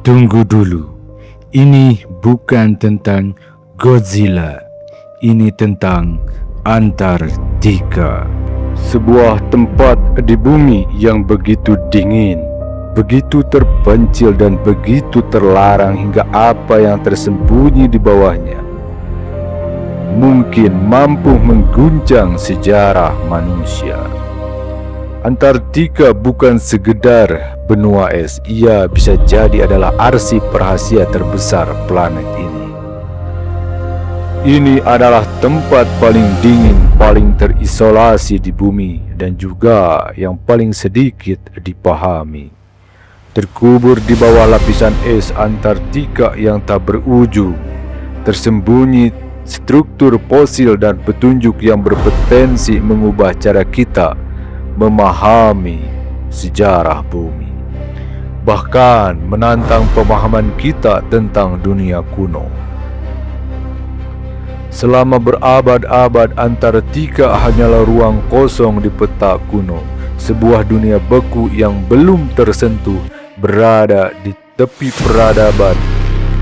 Tunggu dulu, ini bukan tentang Godzilla, ini tentang Antartika. Sebuah tempat di bumi yang begitu dingin, begitu terpencil dan begitu terlarang hingga apa yang tersembunyi di bawahnya mungkin mampu mengguncang sejarah manusia. Antartika bukan sekedar benua es, ia bisa jadi adalah arsip rahasia terbesar planet ini. Ini adalah tempat paling dingin, paling terisolasi di bumi, dan juga yang paling sedikit dipahami. Terkubur di bawah lapisan es Antartika yang tak berujung, tersembunyi struktur fosil dan petunjuk yang berpotensi mengubah cara kita memahami sejarah bumi, bahkan menantang pemahaman kita tentang dunia kuno. Selama berabad-abad, Antartika hanyalah ruang kosong di peta kuno, sebuah dunia beku yang belum tersentuh, berada di tepi peradaban.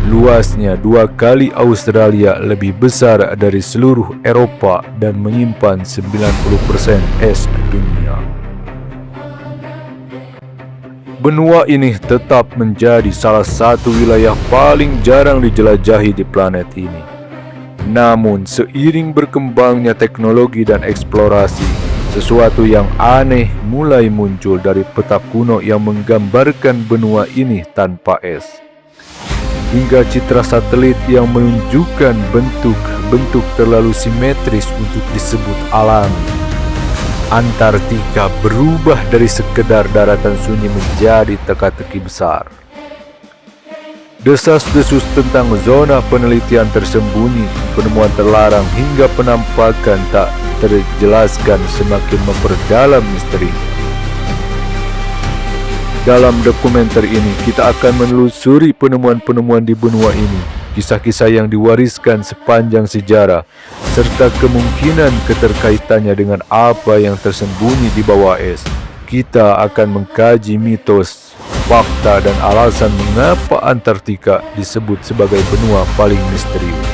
Luasnya 2 kali Australia, lebih besar dari seluruh Eropa, dan menyimpan 90% es dunia. Benua ini tetap menjadi salah satu wilayah paling jarang dijelajahi di planet ini. Namun, seiring berkembangnya teknologi dan eksplorasi, sesuatu yang aneh mulai muncul dari peta kuno yang menggambarkan benua ini tanpa es. Hingga citra satelit yang menunjukkan bentuk-bentuk terlalu simetris untuk disebut alami. Antartika berubah dari sekedar daratan sunyi menjadi teka-teki besar. Desas-desus tentang zona penelitian tersembunyi, penemuan terlarang, hingga penampakan tak terjelaskan semakin memperdalam misteri. Dalam dokumenter ini, kita akan menelusuri penemuan-penemuan di benua ini, kisah-kisah yang diwariskan sepanjang sejarah, serta kemungkinan keterkaitannya dengan apa yang tersembunyi di bawah es. Kita akan mengkaji mitos, fakta, dan alasan mengapa Antartika disebut sebagai benua paling misterius,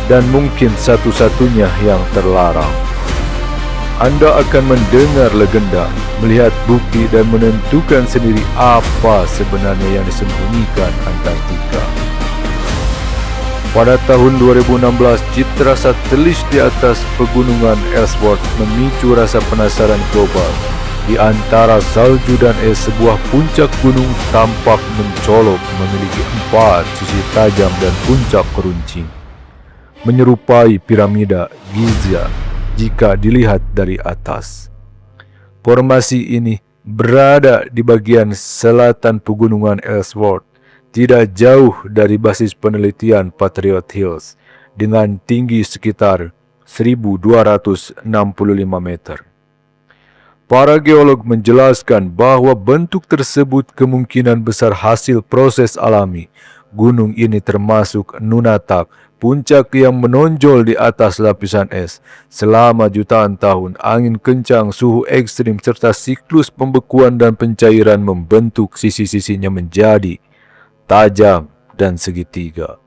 dan mungkin satu-satunya yang terlarang. Anda akan mendengar legenda, melihat bukti, dan menentukan sendiri apa sebenarnya yang disembunyikan Antartika. Pada tahun 2016, citra satelit di atas pegunungan Ellsworth memicu rasa penasaran global. Di antara salju dan es, sebuah puncak gunung tampak mencolok, memiliki 4 sisi tajam dan puncak keruncing, menyerupai piramida Giza jika dilihat dari atas. Formasi ini berada di bagian selatan pegunungan Ellsworth, tidak jauh dari basis penelitian Patriot Hills, dengan tinggi sekitar 1.265 meter. Para geolog menjelaskan bahwa bentuk tersebut kemungkinan besar hasil proses alami. Gunung ini termasuk Nunatak, puncak yang menonjol di atas lapisan es. Selama jutaan tahun, angin kencang, suhu ekstrim, serta siklus pembekuan dan pencairan membentuk sisi-sisinya menjadi tajam dan segitiga.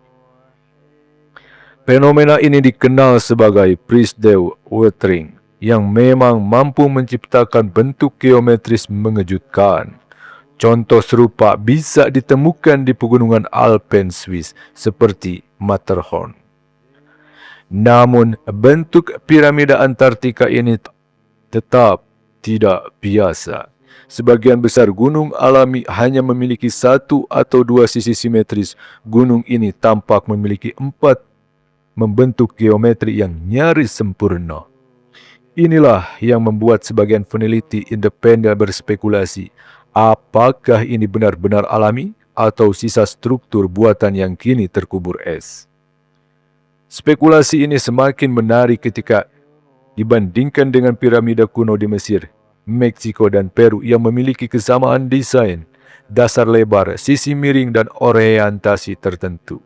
Fenomena ini dikenal sebagai Freeze-Dew Weathering, yang memang mampu menciptakan bentuk geometris mengejutkan. Contoh serupa bisa ditemukan di pegunungan Alpen Swiss seperti Matterhorn. Namun, bentuk piramida Antartika ini tetap tidak biasa. Sebagian besar gunung alami hanya memiliki 1 atau 2 sisi simetris. Gunung ini tampak memiliki 4 membentuk geometri yang nyaris sempurna. Inilah yang membuat sebagian peneliti independen berspekulasi, apakah ini benar-benar alami atau sisa struktur buatan yang kini terkubur es. Spekulasi ini semakin menarik ketika dibandingkan dengan piramida kuno di Mesir, Meksiko, dan Peru yang memiliki kesamaan desain, dasar lebar, sisi miring, dan orientasi tertentu.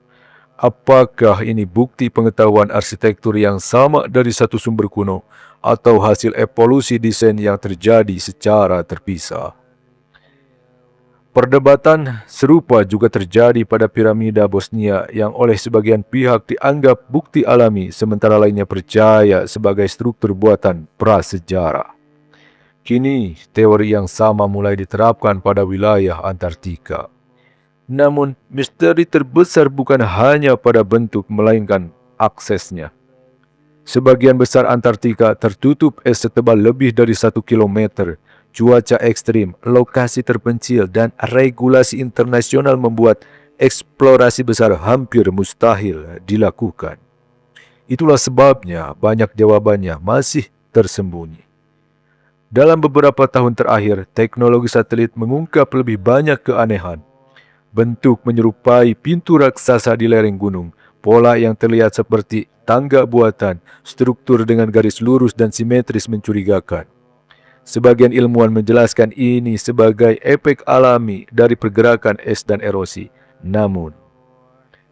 Apakah ini bukti pengetahuan arsitektur yang sama dari satu sumber kuno, atau hasil evolusi desain yang terjadi secara terpisah? Perdebatan serupa juga terjadi pada piramida Bosnia yang oleh sebagian pihak dianggap bukti alami sementara lainnya percaya sebagai struktur buatan prasejarah. Kini, teori yang sama mulai diterapkan pada wilayah Antartika. Namun, misteri terbesar bukan hanya pada bentuk melainkan aksesnya. Sebagian besar Antartika tertutup es setebal lebih dari 1 kilometer. Cuaca ekstrim, lokasi terpencil, dan regulasi internasional membuat eksplorasi besar hampir mustahil dilakukan. Itulah sebabnya banyak jawabannya masih tersembunyi. Dalam beberapa tahun terakhir, teknologi satelit mengungkap lebih banyak keanehan. Bentuk menyerupai pintu raksasa di lereng gunung, pola yang terlihat seperti tangga buatan, struktur dengan garis lurus dan simetris mencurigakan. Sebagian ilmuwan menjelaskan ini sebagai efek alami dari pergerakan es dan erosi. Namun,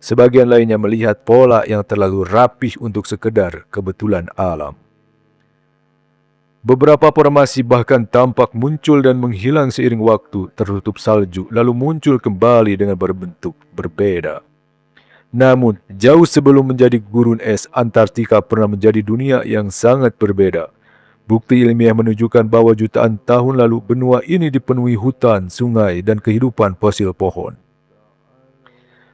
sebagian lainnya melihat pola yang terlalu rapih untuk sekedar kebetulan alam. Beberapa formasi bahkan tampak muncul dan menghilang seiring waktu, tertutup salju, lalu muncul kembali dengan berbentuk berbeda. Namun, jauh sebelum menjadi gurun es, Antartika pernah menjadi dunia yang sangat berbeda. Bukti ilmiah menunjukkan bahwa jutaan tahun lalu benua ini dipenuhi hutan, sungai, dan kehidupan fosil pohon.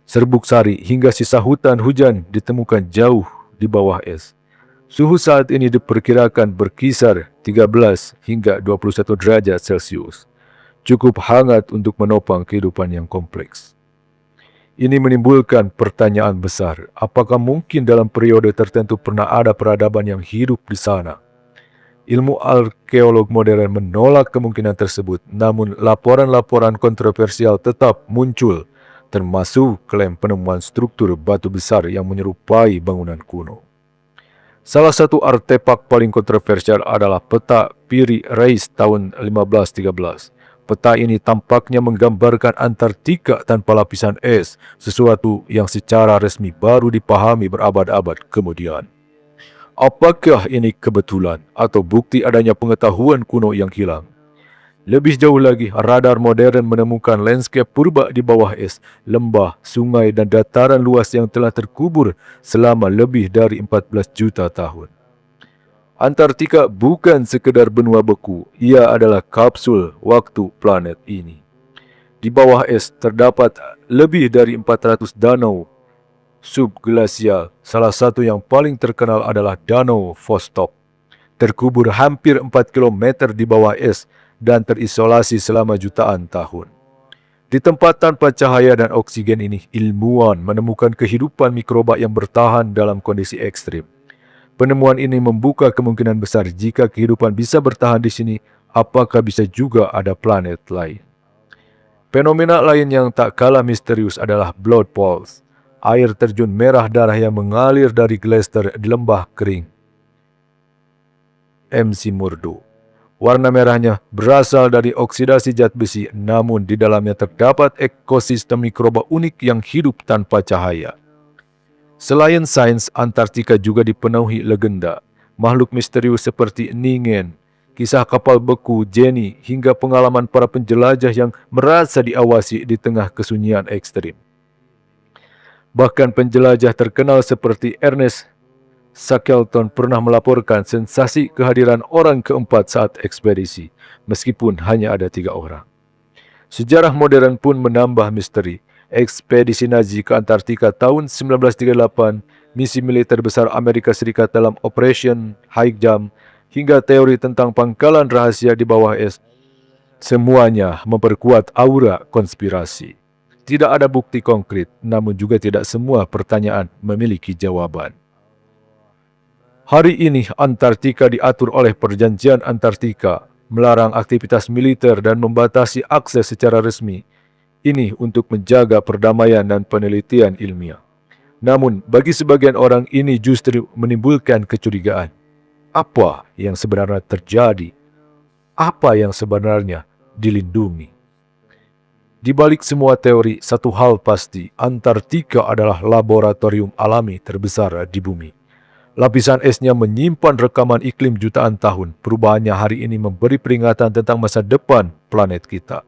Serbuk sari hingga sisa hutan hujan ditemukan jauh di bawah es. Suhu saat ini diperkirakan berkisar 13 hingga 21 derajat Celcius. Cukup hangat untuk menopang kehidupan yang kompleks. Ini menimbulkan pertanyaan besar, apakah mungkin dalam periode tertentu pernah ada peradaban yang hidup di sana? Ilmu arkeolog modern menolak kemungkinan tersebut, namun laporan-laporan kontroversial tetap muncul, termasuk klaim penemuan struktur batu besar yang menyerupai bangunan kuno. Salah satu artefak paling kontroversial adalah peta Piri Reis tahun 1513. Peta ini tampaknya menggambarkan Antartika tanpa lapisan es, sesuatu yang secara resmi baru dipahami berabad-abad kemudian. Apakah ini kebetulan atau bukti adanya pengetahuan kuno yang hilang? Lebih jauh lagi, radar modern menemukan landscape purba di bawah es, lembah, sungai dan dataran luas yang telah terkubur selama lebih dari 14 juta tahun. Antartika bukan sekedar benua beku, ia adalah kapsul waktu planet ini. Di bawah es terdapat lebih dari 400 danau subglasial. Salah satu yang paling terkenal adalah Danau Vostok. Terkubur hampir 4 km di bawah es dan terisolasi selama jutaan tahun. Di tempat tanpa cahaya dan oksigen ini, ilmuwan menemukan kehidupan mikroba yang bertahan dalam kondisi ekstrim. Penemuan ini membuka kemungkinan besar jika kehidupan bisa bertahan di sini, apakah bisa juga ada planet lain. Fenomena lain yang tak kalah misterius adalah blood pools, air terjun merah darah yang mengalir dari glacier di lembah kering McMurdo. Warna merahnya berasal dari oksidasi zat besi, namun di dalamnya terdapat ekosistem mikroba unik yang hidup tanpa cahaya. Selain sains, Antartika juga dipenuhi legenda. Makhluk misterius seperti Ningen, kisah kapal beku Jenny, hingga pengalaman para penjelajah yang merasa diawasi di tengah kesunyian ekstrim. Bahkan penjelajah terkenal seperti Ernest Shackleton pernah melaporkan sensasi kehadiran orang keempat saat ekspedisi, meskipun hanya ada 3 orang. Sejarah modern pun menambah misteri. Ekspedisi Nazi ke Antartika tahun 1938, misi militer besar Amerika Serikat dalam Operation High Jump, hingga teori tentang pangkalan rahasia di bawah es, semuanya memperkuat aura konspirasi. Tidak ada bukti konkret, namun juga tidak semua pertanyaan memiliki jawaban. Hari ini Antartika diatur oleh Perjanjian Antartika, melarang aktivitas militer dan membatasi akses secara resmi. Ini untuk menjaga perdamaian dan penelitian ilmiah. Namun, bagi sebagian orang ini justru menimbulkan kecurigaan. Apa yang sebenarnya terjadi? Apa yang sebenarnya dilindungi? Di balik semua teori, satu hal pasti, Antartika adalah laboratorium alami terbesar di bumi. Lapisan esnya menyimpan rekaman iklim jutaan tahun. Perubahannya hari ini memberi peringatan tentang masa depan planet kita.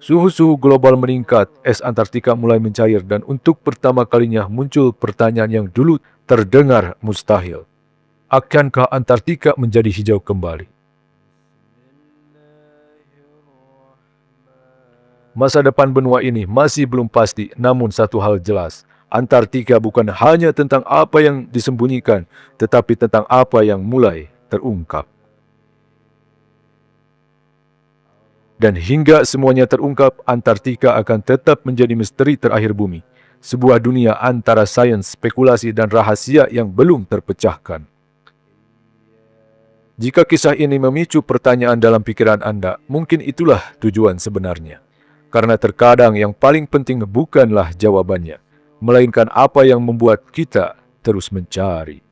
Suhu global meningkat, es Antartika mulai mencair dan untuk pertama kalinya muncul pertanyaan yang dulu terdengar mustahil. Akankah Antartika menjadi hijau kembali? Masa depan benua ini masih belum pasti, namun satu hal jelas. Antartika bukan hanya tentang apa yang disembunyikan, tetapi tentang apa yang mulai terungkap. Dan hingga semuanya terungkap, Antartika akan tetap menjadi misteri terakhir bumi. Sebuah dunia antara sains, spekulasi, dan rahasia yang belum terpecahkan. Jika kisah ini memicu pertanyaan dalam pikiran Anda, mungkin itulah tujuan sebenarnya. Karena terkadang yang paling penting bukanlah jawabannya, melainkan apa yang membuat kita terus mencari.